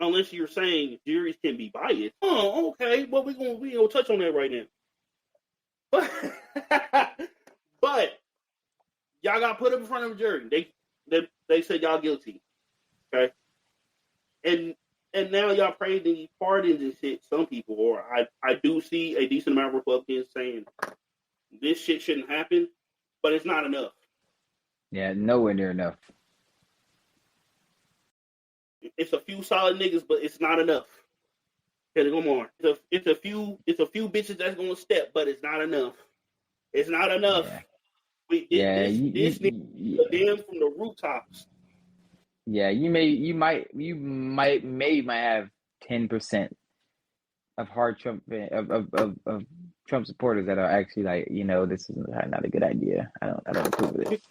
Unless you're saying juries can be biased. Oh, okay. Well, we gonna touch on that right now. But y'all got put up in front of a jury. They said y'all guilty. Okay. And now y'all praising these pardons and shit. Some people, or I do see a decent amount of Republicans saying this shit shouldn't happen, but it's not enough. Yeah, nowhere near enough. It's a few solid niggas, but it's not enough. Okay, come on. It's a few bitches that's gonna step, but it's not enough. It's not enough. Yeah. This nigga damn from the rooftops. Yeah, you might have 10% of hard Trump of Trump supporters that are actually like, this is not a good idea. I don't approve of it.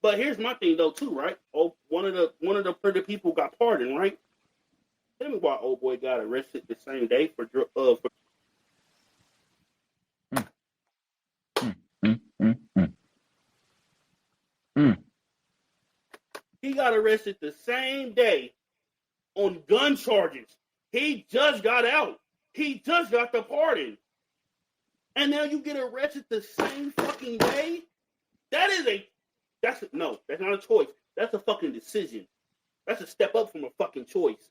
But here's my thing though too, right? Oh, one of the pretty people got pardoned, right? Tell me why old boy got arrested the same day for He got arrested the same day on gun charges. He just got out. He just got the pardon. And now you get arrested the same fucking day? That's not a choice. That's a fucking decision. That's a step up from a fucking choice.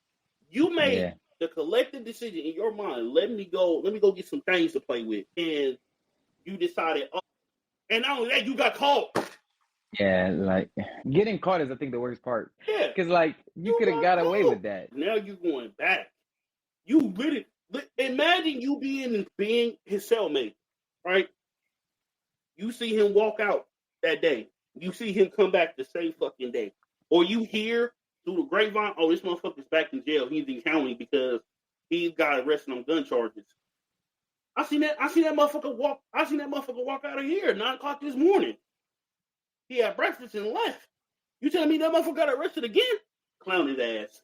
You made the collective decision in your mind. Let me go get some things to play with. And you decided, and not only that, you got caught. Yeah, like getting caught is, I think, the worst part. Yeah. Because, like, you could have got away with that. Now you're going back. You really, imagine you being his cellmate, right? You see him walk out that day. You see him come back the same fucking day. Or you hear through the grapevine, oh, this motherfucker's back in jail. He's in county because he got arrested on gun charges. I seen that motherfucker walk out of here at 9 o'clock this morning. He had breakfast and left. You telling me that motherfucker got arrested again? Clown his ass.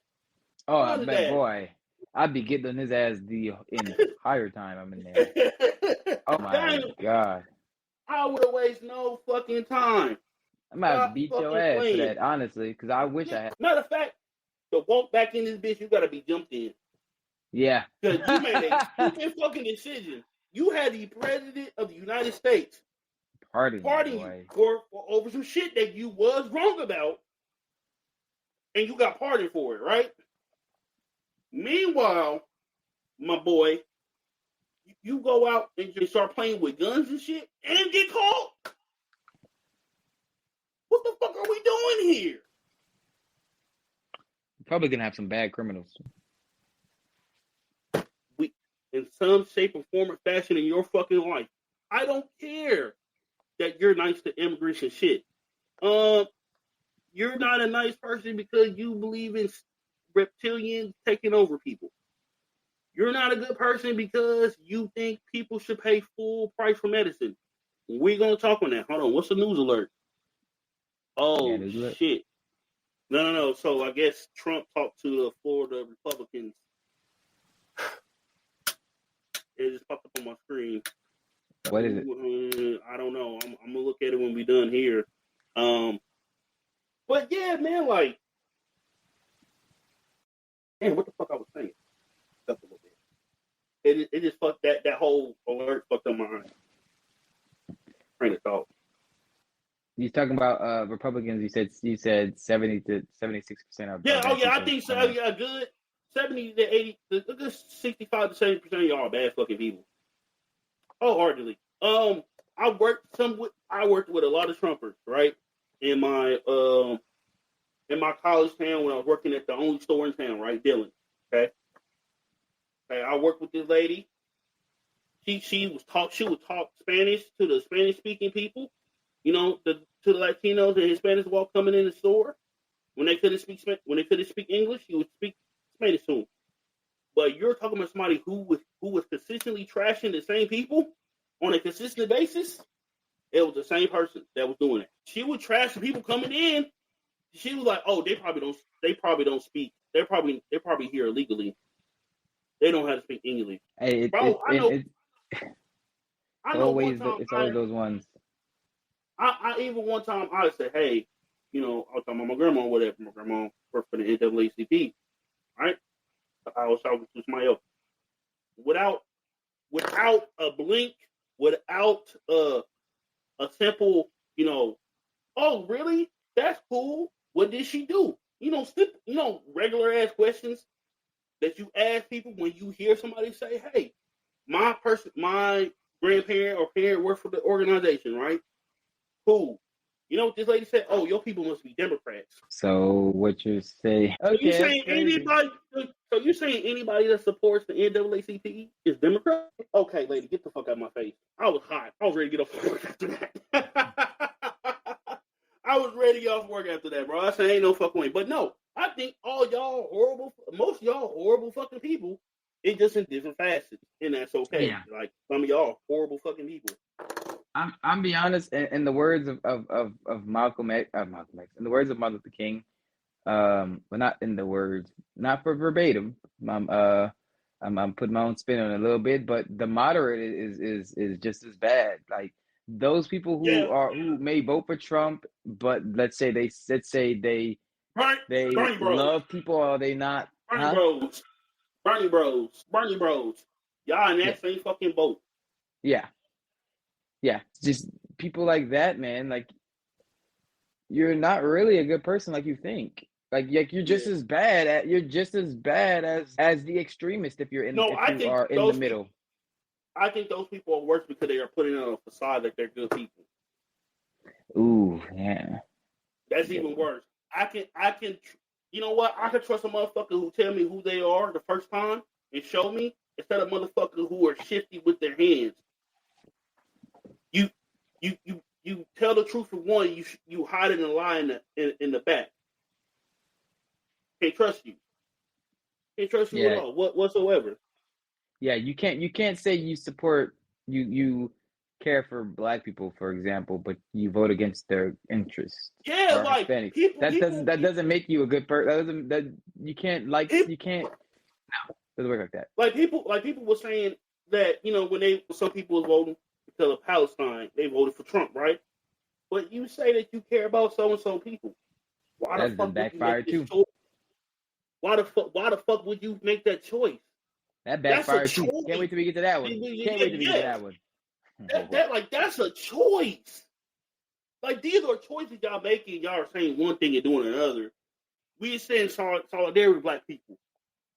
Oh, I bet, boy. I'd be getting on his ass the entire time I'm in there. Oh, my God. I would have wasted no fucking time. I might have to beat your ass for that, honestly, because I wish I had. Matter of fact, to walk back in this bitch, you got to be jumped in. Yeah. Because you made a stupid fucking decision. You had the president of the United States pardoning for over some shit that you was wrong about, and you got pardoned for it, right? Meanwhile, my boy, you go out and just start playing with guns and shit and get caught. What the fuck are we doing here? Probably gonna have some bad criminals. In some shape or form or fashion in your fucking life. I don't care that you're nice to immigrants and shit. You're not a nice person because you believe in reptilians taking over people. You're not a good person because you think people should pay full price for medicine. We're going to talk on that. Hold on. What's the news alert? Oh, shit. No. So I guess Trump talked to the Florida Republicans. It just popped up on my screen. What is it? I don't know. I'm going to look at it when we're done here. But yeah, man, like, damn, what the fuck I was saying? Stuff a little bit. It just fucked that whole alert fucked up my train of thought. You're talking about Republicans. You said 70 to 76% of. Yeah. Oh yeah, I think so. Yeah, good. 70 to 80, a good 65 to 70% of y'all are bad fucking people. Wholeheartedly. I worked with a lot of Trumpers, right? In my college town when I was working at the only store in town, right? Dillon. Okay. I worked with this lady. She would talk Spanish to the Spanish speaking people, to the Latinos and Hispanics while coming in the store. When they couldn't speak English, she would speak Spanish to them. But you're talking about somebody who was consistently trashing the same people on a consistent basis. It was the same person that was doing it. She would trash the people coming in. She was like, "Oh, they probably don't speak. They're probably here illegally. They don't know how to speak English." Hey, bro, I I know one time it's always those ones. I even one time I said, hey, I was talking about my grandma or whatever. My grandma worked for the NAACP, right? I was talking to somebody else. Without a blink, without a simple, oh really? That's cool. What did she do? Regular ass questions that you ask people when you hear somebody say, hey, my grandparent or parent worked for the organization, right? Cool. You know what this lady said? Oh, your people must be Democrats. So what you say? So Okay, you saying anybody? So you saying anybody that supports the NAACP is Democrat? Okay, lady, get the fuck out of my face. I was hot. I was ready to get off work after that. I was ready to get off work after that, bro. I said ain't no fucking way. But no, I think most of y'all horrible fucking people. It's just in different facets, and that's okay. Yeah. Like some of y'all horrible fucking people. I'm be honest. In the words of Malcolm X, in the words of Martin Luther King, but not in the words, not for verbatim. I'm putting my own spin on it a little bit, but the moderate is just as bad. Like those people who may vote for Trump, but let's say they love people or they not. Bernie bros. Y'all in that same fucking boat. Yeah. Just people like that, man. Like you're not really a good person like you think. Like you're just as bad as the extremist if you are in the middle. I think those people are worse because they are putting on a facade that they're good people. Ooh, yeah. That's even worse. I can you know what? I can trust a motherfucker who tell me who they are the first time and show me instead of motherfuckers who are shifty with their hands. You tell the truth for one, you hide in a lie in the back. Can't trust you. Can't trust you at all, whatsoever. Yeah, you can't say you support you care for black people, for example, but you vote against their interests. Yeah, like Hispanic. People, that doesn't make you a good person. You can't no, doesn't work like that. Like people were saying that when some people was voting because of Palestine, they voted for Trump, right? But you say that you care about so and so people. Why the fuck backfired too? Why the fuck would you make that choice? That backfired too. Can't wait till we get to that one. Can't wait till we get to that one. That's a choice. Like these are choices y'all making. Y'all are saying one thing and doing another. We are saying solidarity with black people.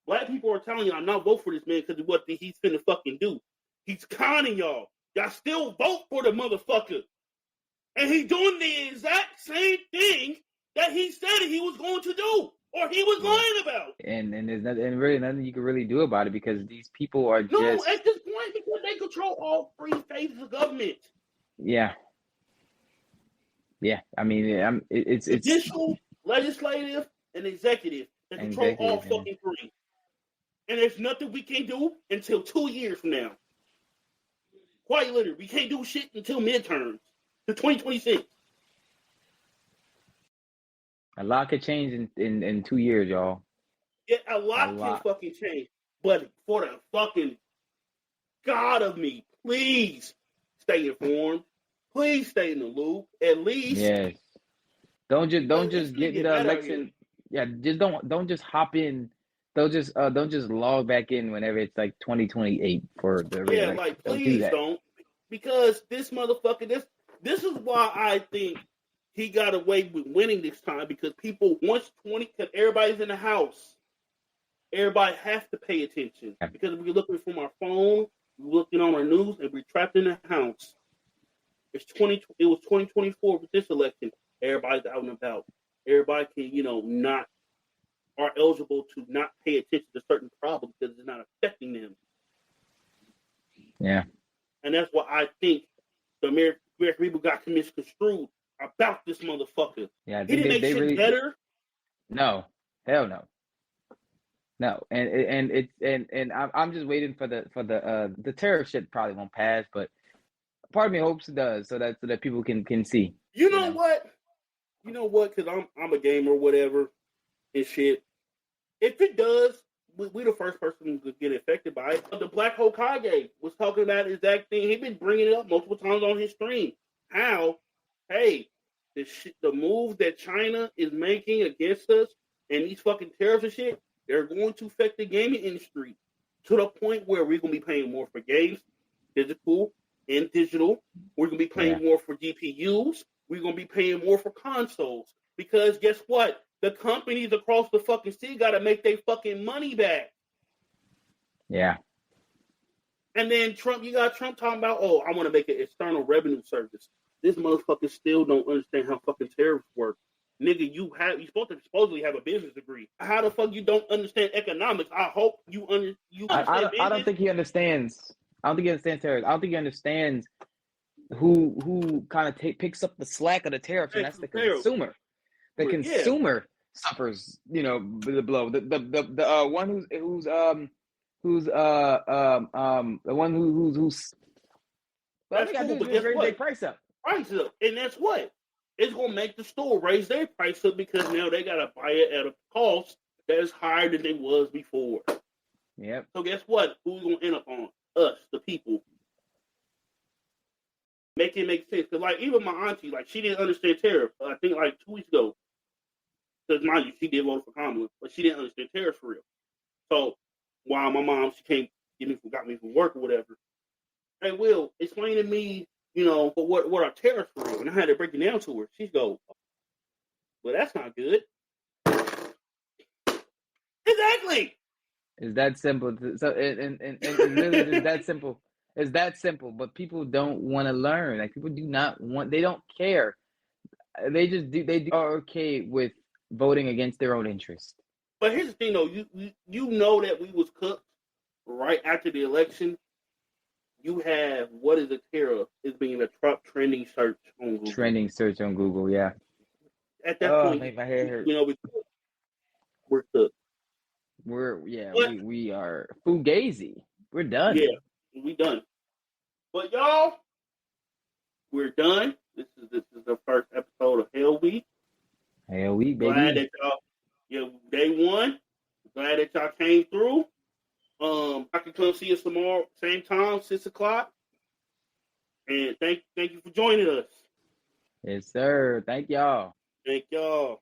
Black people are telling y'all not vote for this man because of what he's finna fucking do. He's conning y'all. Y'all still vote for the motherfucker. And he's doing the exact same thing that he said he was going to do or he was lying about. And there's really nothing you can really do about it because these people are at this point because they control all three phases of government. Yeah. I mean, it's judicial, legislative, and executive. They control all fucking three. And there's nothing we can do until 2 years from now. Quite literally, we can't do shit until midterms. To 2026. A lot could change in 2 years, y'all. Yeah, a lot can fucking change. But for the fucking God of me, please stay informed. Please stay in the loop. At least. Yes. Don't just get in the election. Yeah, just don't just hop in. Don't just log back in whenever it's like 2028 for the reelection. Yeah, like please don't. Because this motherfucker, this is why I think he got away with winning this time because people because everybody's in the house. Everybody has to pay attention because we're looking from our phone, we're looking on our news, and we're trapped in the house. It was 2024 with this election. Everybody's out and about. Everybody can, not are eligible to not pay attention to certain problems because it's not affecting them. Yeah. And that's why I think the American people got misconstrued about this motherfucker. Yeah, he didn't make shit really better. No, hell no. No, and I'm just waiting for the tariff shit probably won't pass, but part of me hopes it does, so that people can see. You know what? Because I'm a gamer, or whatever, and shit. If it does, we the first person to get affected by it. The Black Hokage was talking about the exact thing. He's been bringing it up multiple times on his stream. How, hey, the move that China is making against us and these fucking tariffs and shit, they're going to affect the gaming industry to the point where we're going to be paying more for games, physical and digital. We're going to be paying more for GPUs. We're going to be paying more for consoles. Because guess what? The companies across the fucking sea got to make their fucking money back. Yeah. And then you got Trump talking about, oh, I want to make an external revenue service. This motherfucker still don't understand how fucking tariffs work. Nigga, you supposedly have a business degree. How the fuck you don't understand economics? I hope you understand. I don't think he understands. I don't think he understands tariffs. I don't think he understands who kind of picks up the slack of the tariffs, and that's the consumer. The consumer suffers, the blow. The one who's the one who's that's cool, but guess raise what? Their price up, and that's what it's gonna make the store raise their price up because now they gotta buy it at a cost that is higher than it was before. Yep. So guess what? Who's gonna end up on? Us, the people. Make it make sense. Because, even my auntie, she didn't understand tariff. I think, 2 weeks ago. Because, mind you, she did vote for Kamala, but she didn't understand tariffs for real. So, while my mom, she got me from work or whatever. Hey, Will, explain to me, for what are tariffs for real? And I had to break it down to her. She goes, well, that's not good. Exactly. It's that simple. So, and really, it's that simple. It's that simple, but people don't want to learn. People do not want. They don't care. They just do. They are okay with voting against their own interest. But here's the thing, though. You know that we was cooked right after the election. You have what is a tariff? It's being a top trending search on Google. Trending search on Google, yeah. At that point, my head hurt. We're cooked. We are fugazi. We're done. Yeah. We done. But y'all, we're done. This is the first episode of Hell Week. Hell Week, baby. Glad that y'all, day one. Glad that y'all came through. I can come see us tomorrow, same time, 6:00. And thank you for joining us. Yes, sir. Thank y'all. Thank y'all.